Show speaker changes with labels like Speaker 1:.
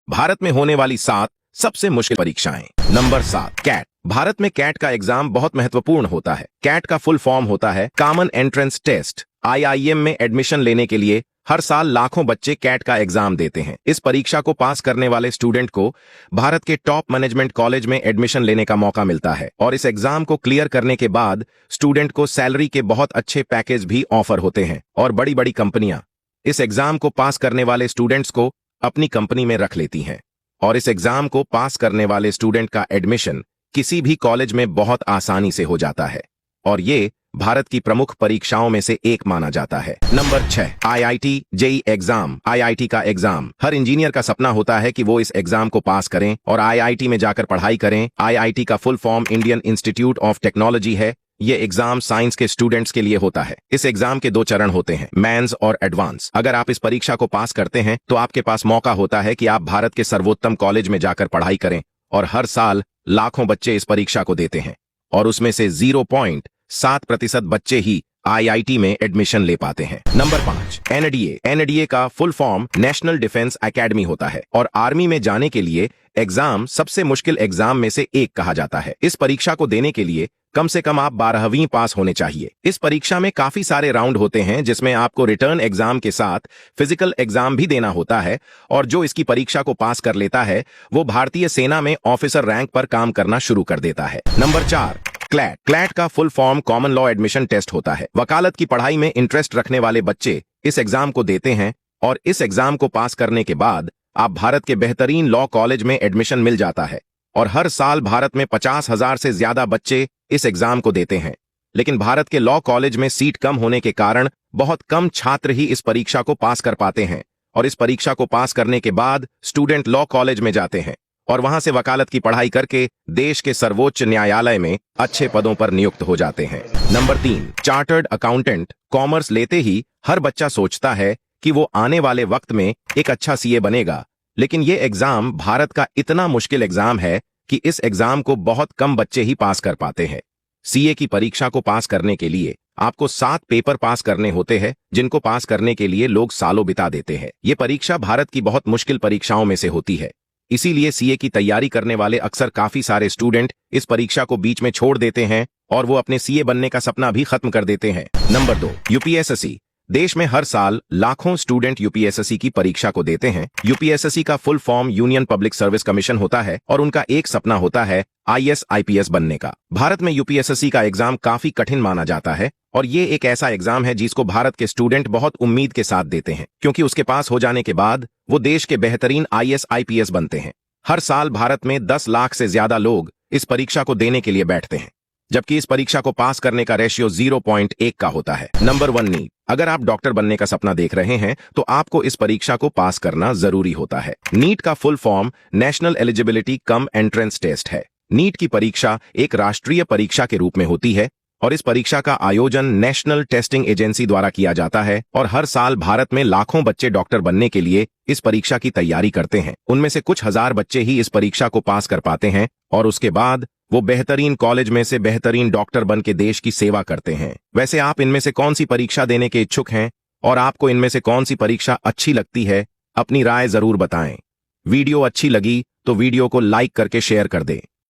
Speaker 1: भारत में होने वाली 7 सबसे मुश्किल परीक्षाएं। Number 7, cat. भारत में कैट का एग्जाम बहुत महत्वपूर्ण होता है। कैट का फुल फॉर्म होता है कॉमन एंट्रेंस टेस्ट। आईआईएम में एडमिशन लेने के लिए हर साल लाखों बच्चे कैट का एग्जाम देते हैं। इस परीक्षा को पास करने वाले स्टूडेंट को भारत के टॉप मैनेजमेंट कॉलेज में एडमिशन लेने का मौका मिलता है और इस एग्जाम को क्लियर करने के बाद स्टूडेंट को सैलरी के बहुत अच्छे पैकेज भी ऑफर होते हैं और बड़ी बड़ी कंपनियां इस एग्जाम को पास करने वाले स्टूडेंट्स को अपनी कंपनी में रख लेती हैं और इस एग्जाम को पास करने वाले स्टूडेंट का एडमिशन किसी भी कॉलेज में बहुत आसानी से हो जाता है और ये भारत की प्रमुख परीक्षाओं में से एक माना जाता है। Number 6, IIT JEE exam. IIT का एग्जाम हर इंजीनियर का सपना होता है कि वो इस एग्जाम को पास करें और आईआईटी में जाकर पढ़ाई करें। आईआईटी का full form Indian institute of technology है। ये एग्जाम साइंस के स्टूडेंट्स के लिए होता है। इस एग्जाम के 2 चरण होते हैं, मेंस और एडवांस। अगर आप इस परीक्षा को पास करते हैं तो आपके पास मौका होता है कि आप भारत के सर्वोत्तम कॉलेज में जाकर पढ़ाई करें और हर साल लाखों बच्चे इस परीक्षा को देते हैं और उसमें से 0.7% बच्चे ही आईआईटी में एडमिशन ले पाते हैं। Number 5, NDA. एनडीए का full form national defence academy होता है और आर्मी में जाने के लिए एग्जाम सबसे मुश्किल एग्जाम में से एक कहा जाता है। इस परीक्षा को देने के लिए कम से कम आप 12वीं पास होने चाहिए। इस परीक्षा में काफी सारे राउंड होते हैं जिसमें आपको रिटर्न एग्जाम के साथ फिजिकल एग्जाम भी देना होता है और जो इसकी परीक्षा को पास कर लेता है वो भारतीय सेना में ऑफिसर रैंक पर काम करना शुरू कर देता है। Number 4, CLAT. क्लैट का full form common law admission test होता है। वकालत की पढ़ाई में इंटरेस्ट रखने वाले बच्चे इस एग्जाम को देते हैं और इस एग्जाम को पास करने के बाद आप भारत के बेहतरीन लॉ कॉलेज में एडमिशन मिल जाता है और हर साल भारत में 50,000 से ज्यादा बच्चे इस एग्जाम को देते हैं। लेकिन भारत के लॉ कॉलेज में सीट कम होने के कारण बहुत कम छात्र ही इस परीक्षा को पास कर पाते हैं और इस परीक्षा को पास करने के बाद स्टूडेंट लॉ कॉलेज में जाते हैं और वहां से वकालत की पढ़ाई करके देश के सर्वोच्च न्यायालय में अच्छे पदों पर नियुक्त हो जाते हैं। Number 3, chartered accountant. कॉमर्स लेते ही हर बच्चा सोचता है कि वो आने वाले वक्त में एक अच्छा सीए बनेगा, लेकिन ये एग्जाम भारत का इतना मुश्किल एग्जाम है कि इस एग्जाम को बहुत कम बच्चे ही पास कर पाते हैं। सीए की परीक्षा को पास करने के लिए आपको 7 पेपर पास करने होते हैं जिनको पास करने के लिए लोग सालों बिता देते हैं। ये परीक्षा भारत की बहुत मुश्किल परीक्षाओं में से होती है, इसीलिए सीए की तैयारी करने वाले अक्सर काफी सारे स्टूडेंट इस परीक्षा को बीच में छोड़ देते हैं और वो अपने सीए बनने का सपना भी खत्म कर देते हैं। Number 2, UPSSC. देश में हर साल लाखों स्टूडेंट यूपीएसएससी की परीक्षा को देते हैं। यूपीएसएससी का full form union public service commission होता है और उनका एक सपना होता है आईएएस आईपीएस बनने का। भारत में यूपीएसएससी का एग्जाम काफी कठिन माना जाता है और ये एक ऐसा एग्जाम है जिसको भारत के स्टूडेंट बहुत उम्मीद के साथ देते हैं क्योंकि उसके पास हो जाने के बाद वो देश के बेहतरीन आईएएस आईपीएस बनते हैं। हर साल भारत में 10 लाख से ज्यादा लोग इस परीक्षा को देने के लिए बैठते हैं, जबकि इस परीक्षा को पास करने का रेशियो 0.1 का होता है। Number 1, NEET. अगर आप डॉक्टर बनने का सपना देख रहे हैं तो आपको इस परीक्षा को पास करना जरूरी होता है। नीट का full form national eligibility cum entrance test है। नीट की परीक्षा एक राष्ट्रीय परीक्षा के रूप में होती है और इस परीक्षा का आयोजन नेशनल टेस्टिंग एजेंसी द्वारा किया जाता है और हर साल भारत में लाखों बच्चे डॉक्टर बनने के लिए इस परीक्षा की तैयारी करते हैं। उनमें से कुछ हजार बच्चे ही इस परीक्षा को पास कर पाते हैं और उसके बाद वो बेहतरीन कॉलेज में से बेहतरीन डॉक्टर बन के देश की सेवा करते हैं। वैसे आप इनमें से कौन सी परीक्षा देने के इच्छुक हैं और आपको इनमें से कौन सी परीक्षा अच्छी लगती है? अपनी राय जरूर बताएं। वीडियो अच्छी लगी तो वीडियो को लाइक करके शेयर कर दें।